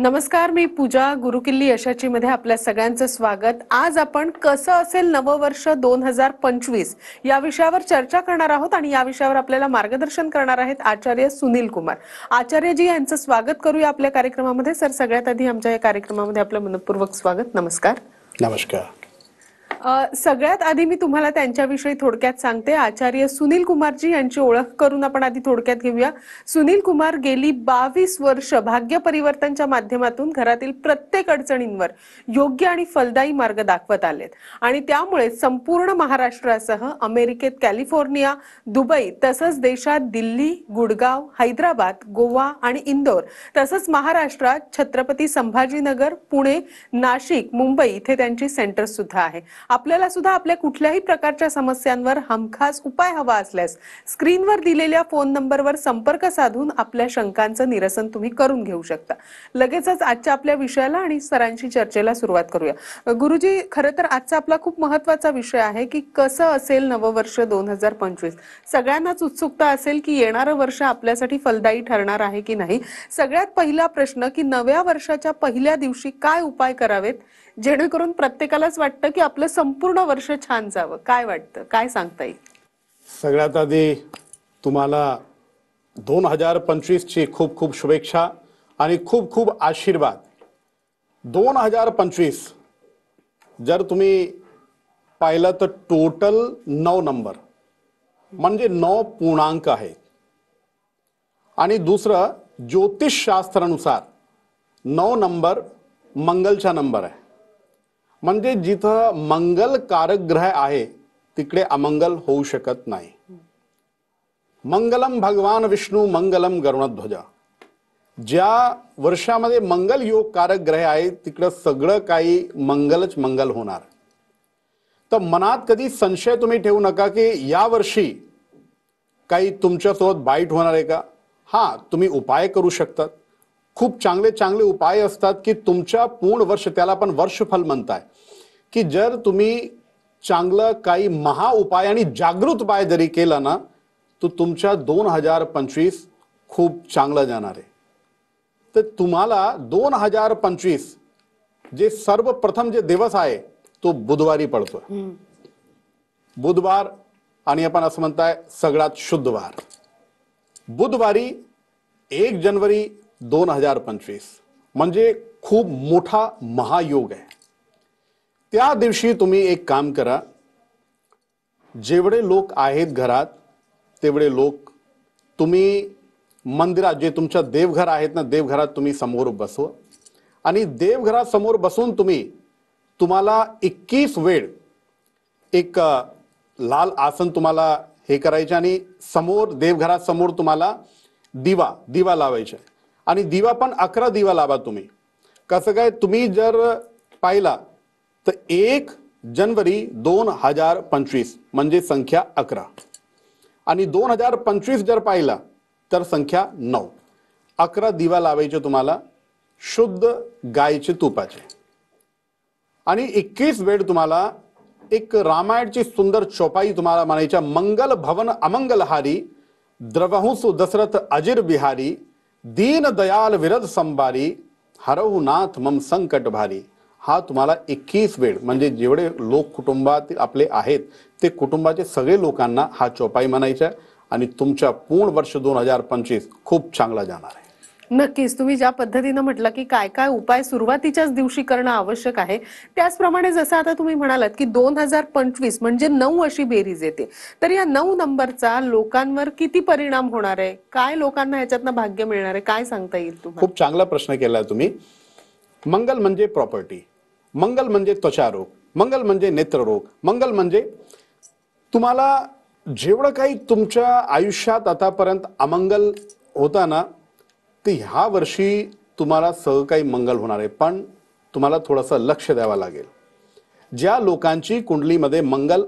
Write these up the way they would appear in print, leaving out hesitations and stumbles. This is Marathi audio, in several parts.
नमस्कार, मी पूजा. गुरुकिल्ली यशाची मध्ये आपल्या सगळ्यांचं स्वागत. आज आपण कसं असेल नववर्ष 2025 या विषयावर चर्चा करणार आहोत आणि या विषयावर आपल्याला मार्गदर्शन करणार आहेत आचार्य सुनील कुमार. आचार्यजी यांचं स्वागत करूया आपल्या कार्यक्रमामध्ये. सर, सगळ्यात आधी आमच्या या कार्यक्रमामध्ये आपलं मनपूर्वक स्वागत. नमस्कार. नमस्कार. सगळ्यात आधी मी तुम्हाला त्यांच्याविषयी थोडक्यात सांगते. आचार्य सुनील कुमारजी यांची ओळख करून आपण आधी थोडक्यात घेऊया. सुनील कुमार गेली 22 वर्ष भाग्य परिवर्तनच्या माध्यमातून घरातील प्रत्येक अडचणींवर योग्य आणि फलदायी मार्ग दाखवत आलेत आणि त्यामुळे संपूर्ण महाराष्ट्रासह अमेरिकेत कॅलिफोर्निया, दुबई तसंच देशात दिल्ली, गुडगाव, हैदराबाद, गोवा आणि इंदोर तसंच महाराष्ट्रात छत्रपती संभाजीनगर, पुणे, नाशिक, मुंबई इथे त्यांची सेंटर सुद्धा आहे. आपल्याला सुद्धा आपल्या कुठल्याही प्रकारच्या समस्यांवर हमखास उपाय हवा असल्यास स्क्रीनवर दिलेल्या फोन नंबरवर संपर्क साधून आपल्या शंकांचं निरसन तुम्ही करून घेऊ शकता. लगेचच आजच्या आपल्या विषयाला आणि सरांची चर्चेला सुरुवात करूया. गुरुजी, खरं तर आजचा आपला खूप महत्त्वाचा विषय आहे की कसं असेल नववर्ष 2025. सगळ्यांनाच उत्सुकता असेल की येणारं वर्ष आपल्यासाठी फलदायी ठरणार आहे की नाही. सगळ्यात पहिला प्रश्न की नव्या वर्षाच्या पहिल्या दिवशी काय उपाय करावेत जेणेकरून प्रत्येकालाच वाटतं की आपलं संपूर्ण वर्ष छान जावं. काय वाटतं, काय सांगता येईल? सगळ्यात आधी तुम्हाला 2025 ची खूप खूप शुभेच्छा आणि खूप खूप आशीर्वाद. 2025 जर तुम्ही पाहिलं तर टोटल 9 नंबर म्हणजे 9 पूर्णांक आहेत आणि दुसरं ज्योतिषशास्त्रानुसार 9 नंबर मंगलचा नंबर आहे. म्हणजे जिथं मंगल कारक ग्रह आहे तिकडे अमंगल होऊ शकत नाही. मंगलम भगवान विष्णू मंगलम गरुडध्वजा. ज्या वर्षामध्ये मंगल योग कारक ग्रह आहे तिकडं सगळं काही मंगलच मंगल होणार. तर मनात कधी संशय तुम्ही ठेवू नका की या वर्षी काही तुमच्यासोबत वाईट होणार आहे का. हा, तुम्ही उपाय करू शकतात. खूप चांगले चांगले उपाय असतात की तुमच्या पूर्ण वर्ष, त्याला आपण वर्षफल म्हणताय, की जर तुम्ही चांगलं काही महा उपाय आणि जागृत उपाय जरी केला ना तर तुमच्या 2025 खूप चांगलं जाणार आहे. तर तुम्हाला 2025 जे सर्वप्रथम जे दिवस आहे तो बुधवारी पडतोय. बुधवार आणि आपण असं म्हणताय सगळ्यात शुद्ध वार. बुधवारी 1 जानेवारी 2025 म्हणजे खूप मोठा महायोग आहे. त्या दिवशी तुम्ही एक काम करा, जेवढे लोक आहेत घरात तेवढे लोक तुम्ही मंदिरात, जे तुमच्या देवघर आहेत ना, देवघरात तुम्ही समोर बसवा आणि देवघरात समोर बसून तुम्हाला 21 वेळ एक लाल आसन तुम्हाला हे करायचे आणि समोर देवघरात समोर तुम्हाला दिवा लावायचा आणि दिवा पण 11 दिवा लावा तुम्ही. कसं काय, तुम्ही जर पाहिला तर 1 जानेवारी 2025 म्हणजे संख्या 11 आणि 2025 जर पाहिला तर संख्या 9. 11 दिवा लावायचे तुम्हाला शुद्ध गायचे तुपाचे आणि 21 वेळ तुम्हाला एक रामायणची सुंदर चौपाई तुम्हाला म्हणायच्या. मंगल भवन अमंगलहारी द्रवहुसु दशरथ अजिर बिहारी दीन दयाल विरद संभारी हरहु नाथ मम संकट भारी. हा तुम्हाला 21 वेळ म्हणजे जेवढे लोक कुटुंबात आपले आहेत ते कुटुंबाचे सगळे लोकांना हा चौपाई म्हणायचा आणि तुमच्या पूर्ण वर्ष 2025 खूप चांगला जाणार आहे. नक्कीच. तुम्ही ज्या पद्धतीनं म्हटलं की काय काय उपाय सुरुवातीच्याच दिवशी करणं आवश्यक आहे, त्याचप्रमाणे जसं आता तुम्ही म्हणालात की 2025 म्हणजे 9 अशी बेरीज येते, तर या 9 नंबरचा लोकांवर किती परिणाम होणार आहे, काय लोकांना ह्याच्यातनं भाग्य मिळणार आहे, काय सांगता येईल तुम्हाला? खूप चांगला प्रश्न केलाय तुम्ही. मंगल म्हणजे प्रॉपर्टी, मंगल म्हणजे त्वचारोग, मंगल म्हणजे नेत्ररोग, मंगल म्हणजे तुम्हाला जेवढं काही तुमच्या आयुष्यात आतापर्यंत अमंगल होता ना ते ह्या वर्षी तुम्हाला सगळं काही मंगल होणार आहे. पण तुम्हाला थोडंसं लक्ष द्यावं लागेल. ज्या लोकांची कुंडलीमध्ये मंगल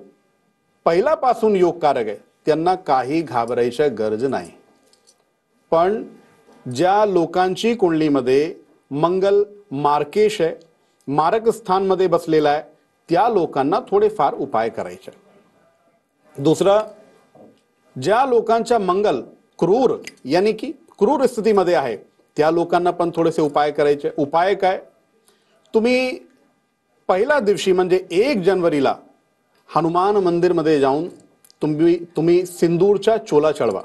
पहिल्यापासून योगकारक आहे त्यांना काही घाबरायची गरज नाही. पण ज्या लोकांची कुंडलीमध्ये मंगल मार्केश आहे, मारक स्थानमध्ये बसलेला आहे, त्या लोकांना थोडेफार उपाय करायचे. दुसरं, ज्या लोकांच्या मंगल क्रूर यानी की क्रूर स्थितीमध्ये आहे त्या लोकांना पण थोडेसे उपाय करायचे. उपाय काय, तुम्ही पहिल्या दिवशी म्हणजे 1 जानेवारीला हनुमान मंदिरमध्ये जाऊन तुम्ही सिंदूरचा चोला चढवा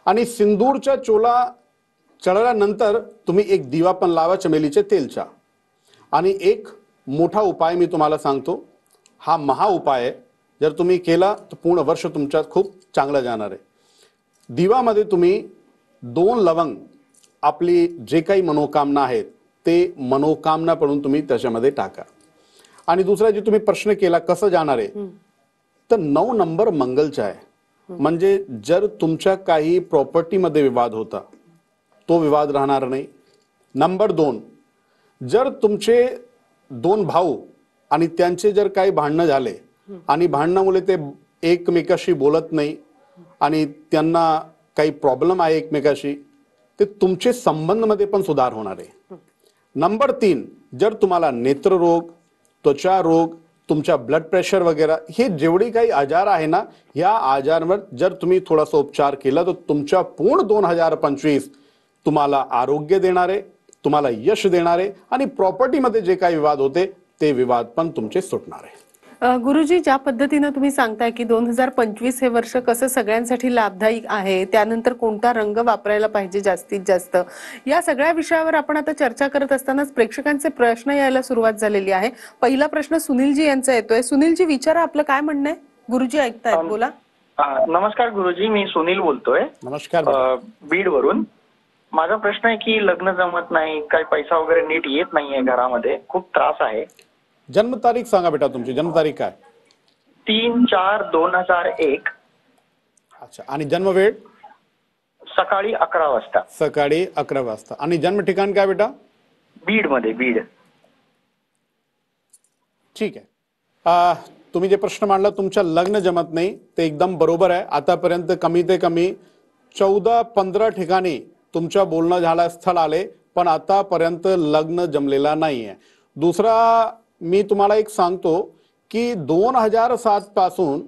आणि सिंदूरचा चोला चढवल्यानंतर तुम्ही एक दिवा पण लावा चमेलीचे तेलचा. आणि एक मोठा उपाय मी तुम्हाला सांगतो, हा महा उपाय आहे. जर तुम्ही केला तर पूर्ण वर्ष तुमच्यात खूप चांगलं जाणार आहे. दिवामध्ये तुम्ही 2 लवंग, आपली जे काही मनोकामना आहेत ते मनोकामना पडून तुम्ही त्याच्यामध्ये टाका. आणि दुसरा जे तुम्ही प्रश्न केला कसं जाणार आहे, तर 9 नंबर मंगलचा आहे. म्हणजे जर तुमच्या काही प्रॉपर्टीमध्ये विवाद होता तो विवाद राहणार नाही. नंबर 2, जर तुमचे 2 भाऊ आणि त्यांचे जर काही भांडणं झाले आणि भांडणामुळे ते एकमेकाशी बोलत नाही आणि त्यांना काही प्रॉब्लेम आहे एकमेकाशी, ते तुमचे संबंधमध्ये पण सुधार होणार आहे. नंबर 3, जर तुम्हाला नेत्ररोग, त्वचा रोग, तुमच्या ब्लड प्रेशर वगैरे हे जेवढे काही आजार आहे ना, या आजारांवर जर तुम्ही थोडासा उपचार केला तर तुमच्या पूर्ण 2025 तुम्हाला आरोग्य देणार आहे, तुम्हाला यश देणार आहे आणि प्रॉपर्टीमध्ये जे काही विवाद होते ते विवाद पण तुमचे सुटणार आहे. गुरुजी, ज्या पद्धतीने तुम्ही सांगताय की 2025 हे वर्ष कसं सगळ्यांसाठी लाभदायी आहे, त्यानंतर कोणता रंग वापरायला पाहिजे जास्तीत जास्त, या सगळ्या विषयावर आपण आता चर्चा करत असतानाच प्रेक्षकांचे प्रश्न यायला सुरुवात झालेली आहे. पहिला प्रश्न सुनीलजी यांचा येतोय. सुनीलजी, विचारा, आपलं काय म्हणणं आहे? गुरुजी ऐकतायत, बोला. नमस्कार गुरुजी, मी सुनील बोलतोय. नमस्कार. बीड वरून. माझा प्रश्न आहे की लग्न जमत नाही, काही पैसा वगैरे नीट येत नाहीये, घरामध्ये खूप त्रास आहे. जन्मतारीख सांगा बेटा, तुमची जन्मतारीख काय? 3/4/2001. अच्छा. आणि जन्मवेळ? सकाळी 11 वाजता. सकाळी 11 वाजता. आणि जन्म ठिकाण काय बेटा? बीड मध्ये. बीड. ठीक आहे. तुम्ही जे प्रश्न मांडला, तुमच्या लग्न जमत नाही, ते एकदम बरोबर आहे. आतापर्यंत कमी ते कमी 14-15 ठिकाणी तुमच्या बोलणं झालं, स्थळ आले, पण आतापर्यंत लग्न जमलेला नाहीये. दुसरा मी तुम्हाला एक सांगतो की 2007 पासून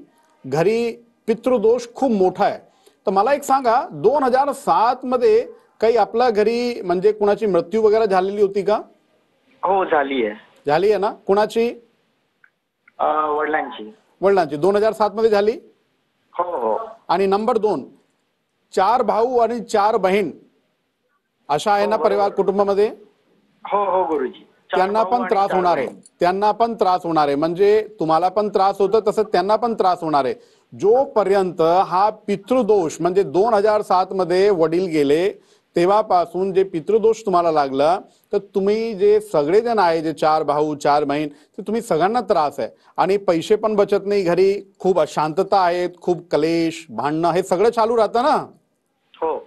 घरी पितृदोष खूप मोठा आहे. तर मला एक सांगा, 2007 मध्ये काही आपल्या घरी म्हणजे कुणाची मृत्यू वगैरे झालेली होती का? हो, झाली आहे. झाली आहे ना? कुणाची? वडिलांची. वडिलांची 2007 मध्ये झाली? हो हो. आणि नंबर 2, 4 भाऊ आणि 4 बहीण अशा आहे ना परिवार, कुटुंबामध्ये? हो हो गुरुजी. त्यांना पण त्रास होणार आहे. त्यांना पण त्रास होणार आहे. म्हणजे तुम्हाला पण त्रास होतो तसं त्यांना पण त्रास होणार आहे. जोपर्यंत हा पितृदोष, म्हणजे 2007 मध्ये वडील गेले तेव्हापासून जे पितृदोष तुम्हाला लागला, तर तुम्ही जे सगळेजण आहे, जे 4 भाऊ 4 बहीण, ते तुम्ही सगळ्यांना त्रास आहे. आणि पैसे पण बचत नाही, घरी खूप अशांतता आहेत, खूप क्लेश, भांडणं, हे सगळं चालू राहतं ना. हो.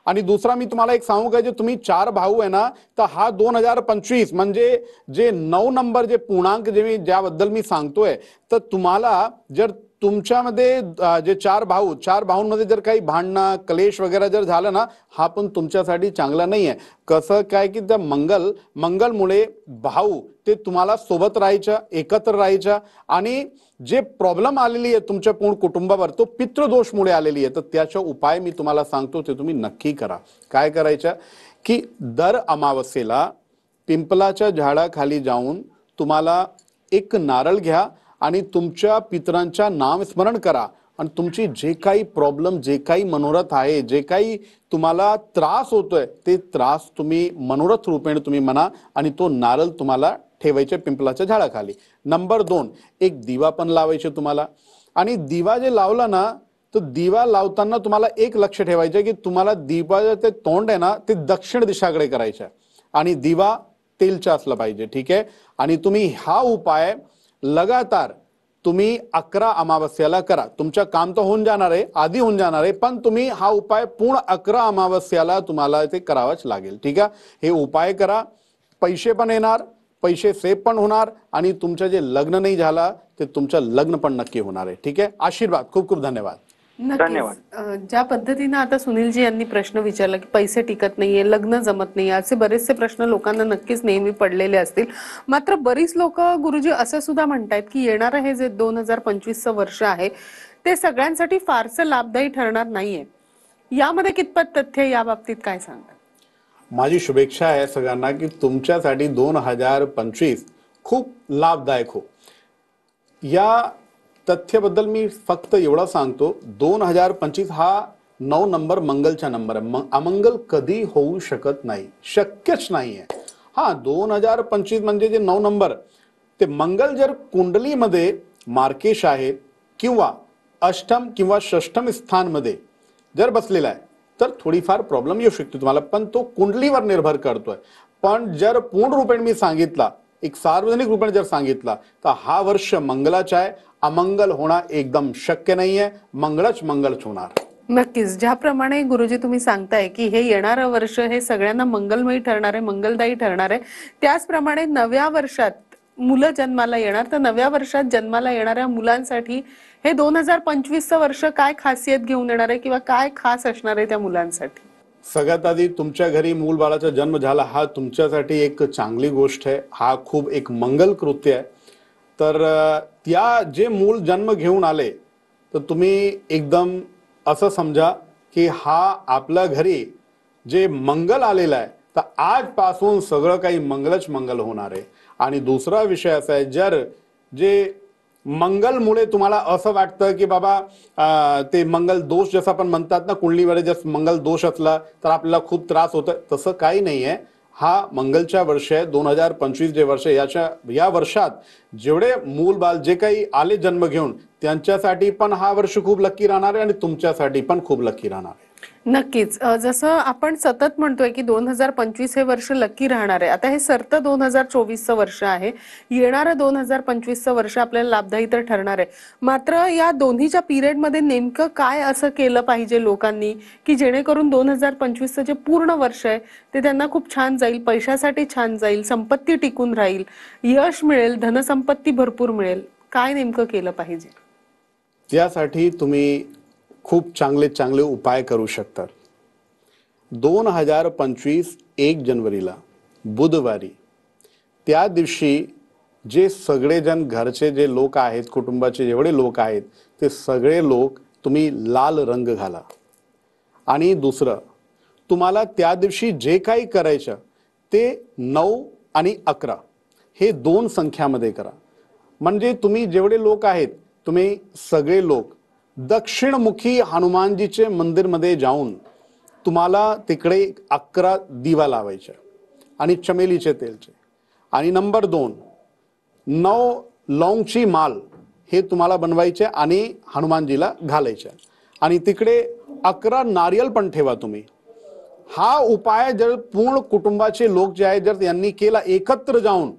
आणि दुसरा मी तुम्हाला एक सांगू का, जे तुम्ही 4 भाऊ आहे ना, तर हा 2025 म्हणजे जे 9 नंबर जे पूर्णांक ज्याबद्दल मी सांगतोय, तर तुम्हाला जर तुमच्यामध्ये जे 4 भाऊंमध्ये जर काही भांडणं, क्लेश वगैरे जर झालं ना, हा पण तुमच्यासाठी चांगला नाही आहे. कसं काय की त्या मंगलमुळे भाऊ ते तुम्हाला सोबत राहायच्या, एकत्र राहायच्या, आणि जे प्रॉब्लेम आलेली आहे तुमच्या पूर्ण कुटुंबावर, तो पितृदोषमुळे आलेली आहे. तर त्याचा उपाय मी तुम्हाला सांगतो, ते तुम्ही नक्की करा. काय करायचं की दर अमावस्येला पिंपलाच्या झाडाखाली जाऊन तुम्हाला एक नारळ घ्या आणि तुमच्या पितरांच्या नाम स्मरण करा, आणि तुमची जे काही प्रॉब्लेम, जे काही मनोरथ आहे, जे काही तुम्हाला त्रास होतोय, ते त्रास तुम्ही मनोरथ रूपेण तुम्ही म्हणा, आणि तो नारळ तुम्हाला ठेवायचे पिंपलाच्या झाडाखाली. नंबर 2, एक दिवा पण लावायचे तुम्हाला. आणि दिवा जे लावला ना, तर दिवा लावताना तुम्हाला एक लक्ष ठेवायचं की तुम्हाला दिवाचं ते तोंड आहे ना, ते दक्षिण दिशाकडे करायचं आहे, आणि दिवा तेलचा असला पाहिजे. ठीक आहे. आणि तुम्ही हा उपाय लगातार तुम्ही 11 अमावस्याला करा. तुमचं काम तर होऊन जाणार आहे, आधी होऊन जाणार आहे, पण तुम्ही हा उपाय पूर्ण 11 अमावस्याला तुम्हाला ते करावंच लागेल. ठीक आहे. हे उपाय करा, पैसे पण येणार, पैसे सेव्ह पण होणार, आणि तुमचं जे लग्न नाही झाला ते तुमचं लग्न पण नक्की होणार आहे. ठीक आहे. आशीर्वाद. खूप खूप धन्यवाद. धन्यवाद. ज्या पद्धतीने आता सुनीलजी यांनी प्रश्न विचारला की पैसे टिकत नाहीये, लग्न जमत नाहीये, असे बरेचसे प्रश्न लोकांना नक्कीच नेहमी पडलेले असतील. मात्र बरीच लोक गुरुजी असं सुद्धा म्हणतायत की येणारं हे जे 2025चं वर्ष आहे ते सगळ्यांसाठी फारसं लाभदायी ठरणार नाहीये. यामध्ये कितपत तथ्य, या बाबतीत काय सांगतात? माझी शुभेच्छा आहे सगळ्यांना की तुमच्यासाठी 2025 खूप लाभदायक हो. या तथ्याबद्दल मी फक्त एवढं सांगतो, 2025 हा 9 नंबर मंगलचा नंबर आहे. अमंगल कधी होऊ शकत नाही, शक्यच नाही आहे. हा 2025 म्हणजे जे 9 नंबर ते मंगल जर कुंडलीमध्ये मार्केश आहे किंवा अष्टम किंवा षष्ठम स्थानमध्ये जर बसलेला आहे तर थोडीफार प्रॉब्लेम येऊ शकतो तुम्हाला, पण तो कुंडलीवर निर्भर करतोय. पण जर पूर्ण रूपेण मी सांगितला, एक सार्वजनिक रूपेण जर सांगितला तर हा वर्ष मंगलाचा आहे. अमंगल होणं एकदम शक्य नाहीये, मंगळच होणार. नक्कीच, ज्याप्रमाणे गुरुजी तुम्ही सांगताय की हे येणारं वर्ष हे सगळ्यांना मंगलमयी ठरणार आहे, मंगलदायी ठरणार आहे, त्याचप्रमाणे नव्या वर्षात मुलं जन्माला येणार. तर नव्या वर्षात जन्माला येणाऱ्या मुलांसाठी हे 2025चं वर्ष काय खासियत घेऊन येणार आहे किंवा काय खास असणार आहे त्या मुलांसाठी? सगळ्यात आधी तुमच्या घरी मूल बाळाचा जन्म झाला हा तुमच्यासाठी एक चांगली गोष्ट आहे. हा खूप एक मंगल कृत्य आहे. तर त्या जे मूल जन्म घेऊन आले तर तुम्ही एकदम असं समजा की हा आपल्या घरी जे मंगल आलेलं आहे, तर आजपासून सगळं काही मंगलच मंगल होणार आहे. आणि दुसरा विषय असा आहे, जर जे मंगलमुळे तुम्हाला असं वाटतं की बाबा ते मंगल दोष जसं आपण म्हणतात ना, कुंडलीमध्ये जर मंगल दोष असला तर आपल्याला खूप त्रास होतो, तसं काही नाही आहे. हा मंगलच्या वर्ष आहे 2025 जे वर्ष, या वर्षात जेवढे मूल बाल जे काही आले जन्म घेऊन त्यांच्यासाठी पण हा वर्ष खूप लकी राहणार आहे आणि तुमच्यासाठी पण खूप लकी राहणार आहे. नक्कीच, जसं आपण सतत म्हणतोय की 2025 हे वर्ष लकी राहणार आहे. आता हे सरतं 2024चं वर्ष आहे, येणारं 2025चं वर्ष आपल्याला लाभदायी तर ठरणार आहे. मात्र या दोन्हीच्या पिरियडमध्ये नेमकं काय असं केलं पाहिजे लोकांनी की जेणेकरून 2025चं जे पूर्ण वर्ष आहे ते त्यांना खूप छान जाईल, पैशासाठी छान जाईल, संपत्ती टिकून राहील, यश मिळेल, धनसंपत्ती भरपूर मिळेल? काय नेमकं केलं पाहिजे? त्यासाठी तुम्ही खूप चांगले चांगले उपाय करू शकता. 2025 1 जानेवारीला बुधवारी, त्या दिवशी जे सगळेजण घरचे जे लोक आहेत, कुटुंबाचे जेवढे लोक आहेत ते सगळे लोक तुम्ही लाल रंग घाला. आणि दुसरं, तुम्हाला त्या दिवशी जे काही करायचं ते 9 आणि 11 हे 2 संख्यामध्ये करा. म्हणजे तुम्ही जेवढे लोक आहेत तुम्ही सगळे लोक दक्षिणमुखी हनुमानजीचे मंदिरमध्ये जाऊन तुम्हाला तिकडे 11 दिवा लावायचे आणि चमेलीचे तेलचे. आणि नंबर 2, 9 लौंगची माल हे तुम्हाला बनवायचे आणि हनुमानजीला घालायचे. आणि तिकडे 11 नारियल पण ठेवा तुम्ही. हा उपाय जर पूर्ण कुटुंबाचे लोक जे आहेत जर यांनी केला एकत्र जाऊन,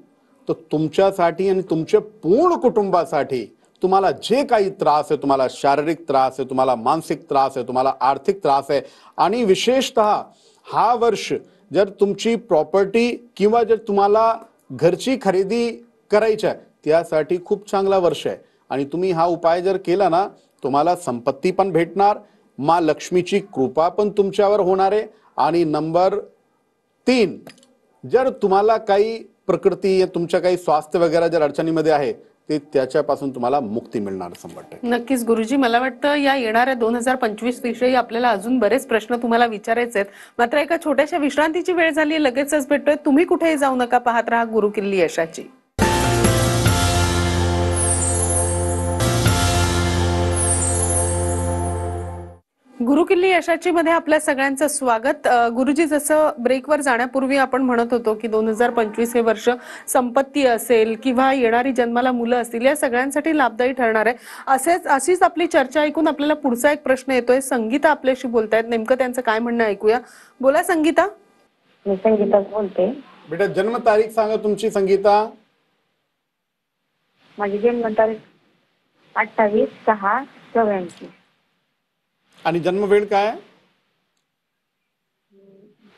तर तुमच्यासाठी आणि तुमच्या पूर्ण कुटुंबासाठी तुम्हाला जे काही त्रास आहे, तुम्हाला शारीरिक त्रास आहे, तुम्हाला मानसिक त्रास आहे, तुम्हाला आर्थिक त्रास आहे, आणि विशेषतः हा वर्ष जर तुमची प्रॉपर्टी किंवा जर तुम्हाला घरची खरेदी करायची आहे त्यासाठी खूप चांगला वर्ष आहे. आणि तुम्ही हा उपाय जर केला ना, तुम्हाला संपत्ती पण भेटणार, माँ लक्ष्मीची कृपा पण तुमच्यावर होणार आहे. आणि नंबर 3, जर तुम्हाला काही प्रकृती तुमच्या काही स्वास्थ्य वगैरे जर अडचणीमध्ये आहे ते त्याच्यापासून तुम्हाला मुक्ती मिळणार 100%. नक्कीच गुरुजी, मला वाटतं या येणाऱ्या 2025 विषयी आपल्याला अजून बरेच प्रश्न तुम्हाला विचारायचे आहेत. मात्र एका छोट्याशा विश्रांतीची वेळ झाली, लगेचच भेटतोय. तुम्ही कुठेही जाऊ नका, पाहत राहा गुरुकिल्ली यशाची. गुरुकिल्ली यशाची मध्ये आपल्या सगळ्यांचं स्वागत. गुरुजी, जसं ब्रेकवर जाण्यापूर्वी आपण म्हणत होतो की 2025 हे वर्ष संपत्ती असेल किंवा येणारी जन्माला मुलं असतील या सगळ्यांसाठी लाभदायी ठरणार आहे. अशीच आपली चर्चा ऐकून आपल्याला पुढचा एक प्रश्न येतोय. संगीता आपल्याशी बोलतायत, नेमकं त्यांचं काय म्हणणं ऐकूया. बोला संगीता. मी संगीता बोलते. बेटा जन्म तारीख सांगा तुमची संगीता. माझी जन्म तारीख 28/6/84. आणि जन्म वेळ काय?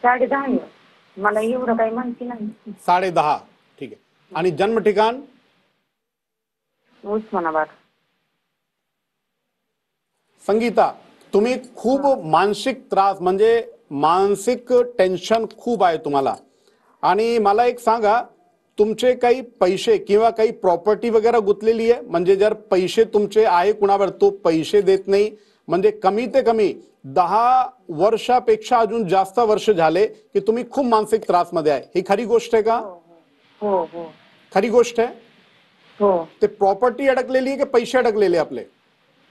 10:30. मला एवढं काही माहिती नाही. 10:30. ठीक आहे. आणि जन्म ठिकाण? उस्मानाबाद. संगीता, तुम्ही खूप मानसिक त्रास म्हणजे मानसिक टेन्शन खूप आहे तुम्हाला. आणि मला एक सांगा, तुमचे काही पैसे किंवा काही प्रॉपर्टी वगैरे गुंतलेली आहे? म्हणजे जर पैसे तुमचे आहे कुणावर तो पैसे देत नाही, म्हणजे कमी ते कमी 10 वर्षापेक्षा अजून जास्त वर्ष झाले की तुम्ही खूप मानसिक त्रासमध्ये आहे. ही खरी गोष्ट आहे का? हो हो खरी गोष्ट आहे. हो. ते प्रॉपर्टी अडकलेली आहे की पैसे अडकलेले आपले?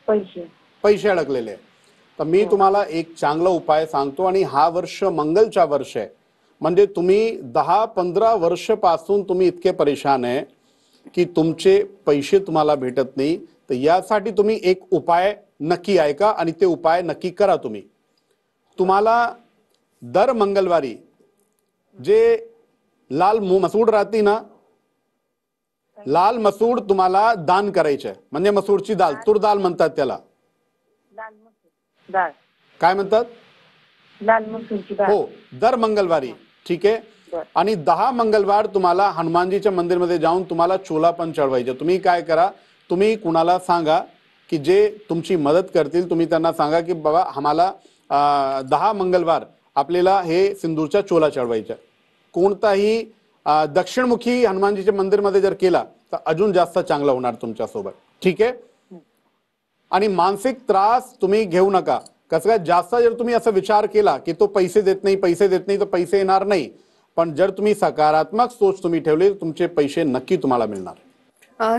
पैसे. पैसे अडकलेले आहे. तर मी तुम्हाला एक चांगला उपाय सांगतो आणि हा वर्ष मंगलचा वर्ष आहे. म्हणजे तुम्ही 10-15 वर्षापासून तुम्ही इतके परेशान आहे की तुमचे पैसे तुम्हाला भेटत नाही. तर यासाठी तुम्ही एक उपाय नक्की ऐका आणि ते उपाय नक्की करा. तुम्हाला दर मंगळवारी जे लाल मसूड राहते ना, लाल मसूड तुम्हाला दान करायचे. म्हणजे मसूरची दाल, तूर दाल म्हणतात त्याला. लाल मसूर डाळ. काय म्हणतात? लाल मसूरची डाळ. हो, दर मंगळवारी. ठीक आहे. आणि 10 मंगळवार तुम्हाला हनुमानजीच्या मंदिरमध्ये जाऊन तुम्हाला चोला पण चढवायचे. तुम्ही काय करा, तुम्ही कुणाला सांगा की जे तुमची मदत करतील, तुम्ही त्यांना सांगा की बाबा आम्हाला 10 मंगळवार आपल्याला हे सिंदूरचा चोला चढवायचा. कोणताही दक्षिणमुखी हनुमानजीच्या मंदिरमध्ये जर केला तर अजून जास्त चांगलं होणार तुमच्यासोबत. ठीक आहे. आणि मानसिक त्रास तुम्ही घेऊ नका. कसं काय, जास्त जर तुम्ही असा विचार केला की तो पैसे देत नाही तर पैसे येणार नाही. पण जर तुम्ही सकारात्मक सोच तुम्ही ठेवली, तुमचे पैसे नक्की तुम्हाला मिळणार.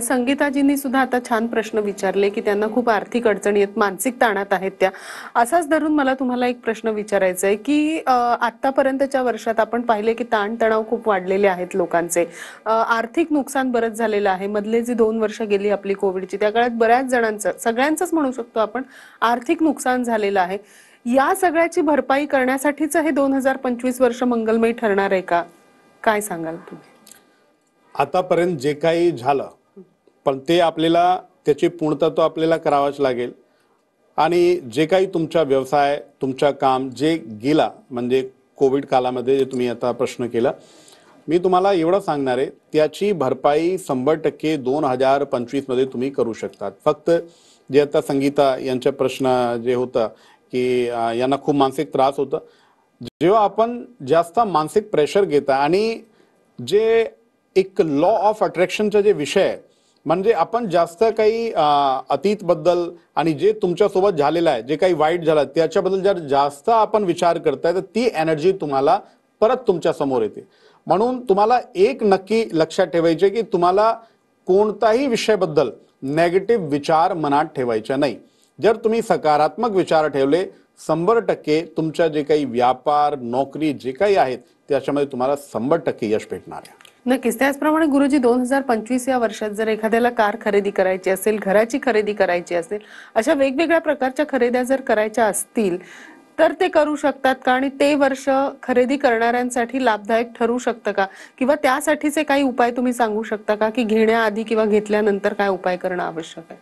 संगीताजींनी सुद्धा आता छान प्रश्न विचारले की त्यांना खूप आर्थिक अडचणी आहेत, मानसिक ताणात आहेत त्या. असाच धरून मला तुम्हाला एक प्रश्न विचारायचा आहे की आतापर्यंतच्या वर्षात आपण पाहिले की ताणतणाव खूप वाढलेले आहेत लोकांचे. आर्थिक नुकसान बरंच झालेलं आहे. मधले जी 2 वर्ष गेली आपली कोविडची, त्या काळात बऱ्याच जणांचं, सगळ्यांचंच म्हणू शकतो आपण, आर्थिक नुकसान झालेलं आहे. या सगळ्याची भरपाई करण्यासाठीच हे 2025 वर्ष मंगलमय ठरणार आहे का? काय सांगाल तुम्ही? आतापर्यंत जे काही झालं पण ते आपल्याला त्याची पूर्तता आपल्याला करावाच लागेल. आणि जे काही तुमचा व्यवसाय, तुमचा काम जे गेला म्हणजे कोविड काळामध्ये जे तुम्ही आता प्रश्न केला, मी तुम्हाला एवढं सांगणार आहे त्याची भरपाई 100% 2025 मध्ये तुम्ही करू शकतात. फक्त जे आता संगीता यांचा प्रश्न जे होता की यांना खूप मानसिक त्रास होता, जेव्हा आपण जास्त मानसिक प्रेशर घेता आणि जे एक लॉ ऑफ अट्रॅक्शनचा जे विषय आहे, म्हणजे आपण जास्त काही अतीत बद्दल आणि जे तुमच्यासोबत झालेलं आहे, जे काही वाईट झालं त्याच्याबद्दल जर जास्त आपण विचार करताय तर ती एनर्जी तुम्हाला परत तुमच्या समोर येते. म्हणून तुम्हाला एक नक्की लक्षात ठेवायचे की तुम्हाला कोणताही विषयाबद्दल नेगेटिव्ह विचार मनात ठेवायचे नाही. जर तुम्ही सकारात्मक विचार ठेवले, 100% तुमच्या जे काही व्यापार, नोकरी जे काही आहेत त्याच्यामध्ये तुम्हाला 100% यश भेटणार आहे. नक्कीच. त्याचप्रमाणे गुरुजी 2025 या वर्षात जर एखाद्याला कार खरेदी करायची असेल, घराची खरेदी करायची असेल, अशा वेगवेगळ्या प्रकारच्या खरेद्या जर करायच्या असतील तर ते करू शकतात का? आणि ते वर्ष खरेदी करणाऱ्यांसाठी लाभदायक ठरू शकतं का? किंवा त्यासाठीचे काही उपाय तुम्ही सांगू शकता का की घेण्याआधी किंवा घेतल्यानंतर काय उपाय करणं आवश्यक आहे?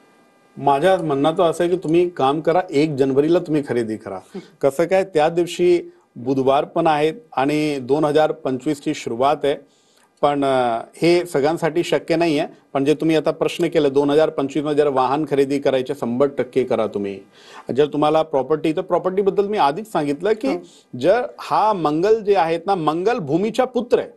माझ्या म्हणणं तर असं आहे की तुम्ही काम करा, 1 जानेवारीला तुम्ही खरेदी करा. कसं काय, त्या दिवशी बुधवार पण आहेत आणि 2025 ची सुरुवात आहे. पण हे सगळ्यांसाठी शक्य नाही आहे. पण जे तुम्ही आता प्रश्न केला 2025 मध्ये जर वाहन खरेदी करायचे 100% करा तुम्ही. जर तुम्हाला प्रॉपर्टी, तर प्रॉपर्टी बद्दल मी आधीच सांगितलं की जर हा मंगल जे आहेत ना, मंगल भूमीचा पुत्र आहे,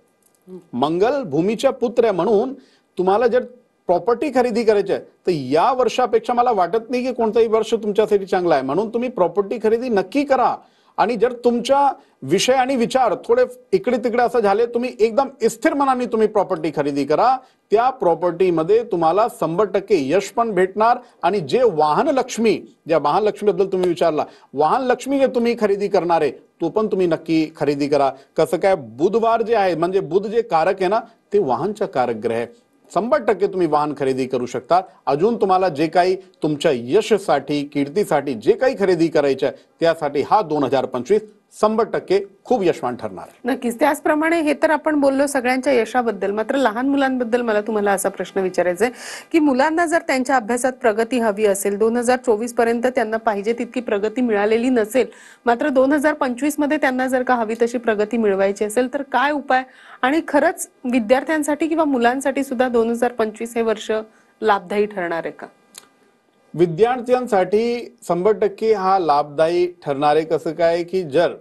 मंगल भूमीचा पुत्र आहे. म्हणून तुम्हाला जर प्रॉपर्टी खरेदी करायची आहे तर या वर्षापेक्षा मला वाटत नाही की कोणताही वर्ष तुमच्यासाठी चांगला आहे. म्हणून तुम्ही प्रॉपर्टी खरेदी नक्की करा. आणि जर तुमच्या विषय आणि विचार थोडे इकडे तिकडे असं झाले, तुम्ही एकदम स्थिर मनाने तुम्ही प्रॉपर्टी खरेदी करा. त्या प्रॉपर्टीमध्ये तुम्हाला 100% यश पण भेटणार. आणि जे वाहन लक्ष्मी, ज्या वाहन लक्ष्मी बद्दल तुम्ही विचारला, वाहन लक्ष्मी जे तुम्ही खरेदी करणार आहे तो पण तुम्ही नक्की खरेदी करा. कसं काय, बुधवार जे आहे म्हणजे बुध जे कारक आहे ना, ते वाहनचा कारक ग्रह आहे. 100% तुम्ही वाहन खरेदी करू शकता. अजून तुम्हाला जे काही तुमच्या यशासाठी, कीर्तीसाठी जे काही खरेदी करायचं आहे त्यासाठी हा 2025 100% खूप यशवान ठरणार आहे. नक्कीच. त्याचप्रमाणे हे तर आपण बोललो सगळ्यांच्या यशाबद्दल, मात्र लहान मुलांबद्दल मला तुम्हाला असा प्रश्न विचारायचा आहे की मुलांना जर त्यांच्या अभ्यासात प्रगती हवी असेल, 2024 पर्यंत त्यांना पाहिजे तितकी प्रगती मिळालेली नसेल, मात्र 2025 मध्ये त्यांना जर का हवी तशी प्रगती मिळवायची असेल तर काय उपाय? आणि खरंच विद्यार्थ्यांसाठी किंवा मुलांसाठी सुद्धा 2025 हे वर्ष लाभदायी ठरणार आहे का? विद्यार्थ्यांसाठी 100% हा लाभदायी ठरणार आहे. कसं काय की जर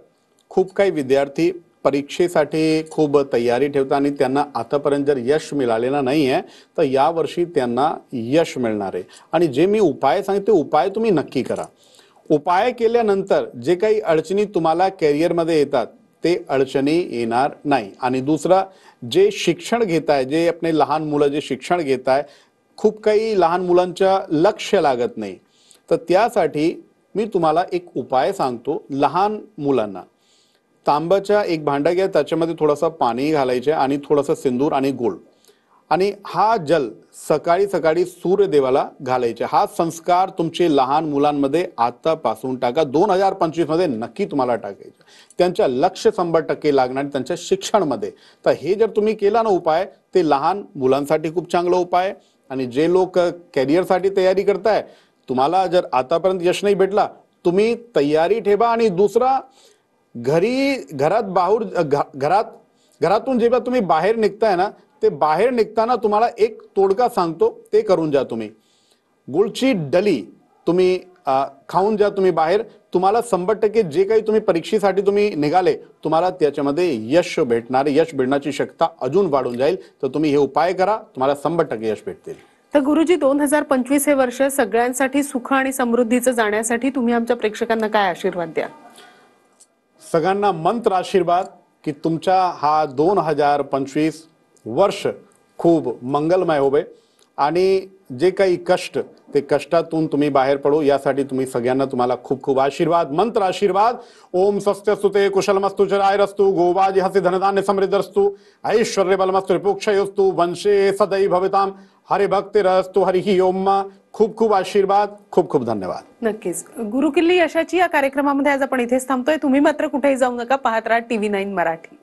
खूप काही विद्यार्थी परीक्षेसाठी खूप तयारी ठेवतात आणि त्यांना आतापर्यंत जर यश मिळालेलं नाही आहे तर यावर्षी त्यांना यश मिळणार आहे. आणि जे मी उपाय सांगितले उपाय तुम्ही नक्की करा. उपाय केल्यानंतर जे काही अडचणी तुम्हाला कॅरियरमध्ये येतात ते अडचणी येणार नाही. आणि दुसरा, जे शिक्षण घेताय, जे आपले लहान मुलं जे शिक्षण घेताय, खूप काही लहान मुलांच्या लक्ष लागत नाही, तर त्यासाठी मी तुम्हाला एक उपाय सांगतो. लहान मुलांना तांब्याच्या एक भांडं घ्या, त्याच्यामध्ये थोडंसं पाणी घालायचे आणि थोडंसं सिंदूर आणि गोळ, आणि हा जल सकाळी सकाळी सूर्यदेवाला घालायचे. हा संस्कार तुमचे लहान मुलांमध्ये आतापासून टाका. 2025 मध्ये नक्की तुम्हाला टाकायचे. त्यांच्या लक्ष 100% लागणार त्यांच्या शिक्षणामध्ये. तर हे जर तुम्ही केला ना उपाय, ते लहान मुलांसाठी खूप चांगला उपाय आहे. आणि जे लोक कॅरियरसाठी तयारी करताय, तुम्हाला जर आतापर्यंत यश नाही भेटला, तुम्ही तयारी ठेवा. आणि दुसरा, घरातून जेव्हा तुम्ही बाहेर निघताय ना, ते बाहेर निघताना तुम्हाला एक तोडगा सांगतो, ते करून जा. तुम्ही गुळची डली तुम्ही खाऊन जा तुम्ही बाहेर. तुम्हाला 100% जे काही तुम्ही परीक्षेसाठी तुम्ही निघाले, तुम्हाला त्याच्यामध्ये यश भेटणार. यश भेटण्याची शक्यता अजून वाढून जाईल. तर तुम्ही हे उपाय करा, तुम्हाला 100% यश भेटतील. तर गुरुजी, 2025 हे वर्ष सगळ्यांसाठी सुख आणि समृद्धीचं जाण्यासाठी तुम्ही आमच्या प्रेक्षकांना काय आशीर्वाद द्या? सगळ्यांना मंत्र आशीर्वाद की तुमचा हा 2025 वर्ष खूप मंगलमय होवे आणि जे काही कष्ट, ते कष्टातून तुम्ही बाहेर पडो, यासाठी तुम्ही सगळ्यांना तुम्हाला खूप खूप आशीर्वाद. मंत्र आशीर्वाद. ओम स्वस्त्यस्तु ते कुशलमस्तु चिरायरस्तु गोवाजी हसी धनधान्य समृद्धस्तु ऐश्वर्य बलमस्तु रिपुक्षयोस्तु वंशे सदैव भविताम हरिभक्तिरस्तु हरिहि ओम. खूप खूप आशीर्वाद. खूप खूप धन्यवाद. नक्कीच. गुरुकिल्ली यशाची या कार्यक्रमामध्ये आज आपण इथेच थांबतोय. तुम्ही मात्र कुठेही जाऊ नका. पाहत राहा TV9 मराठी.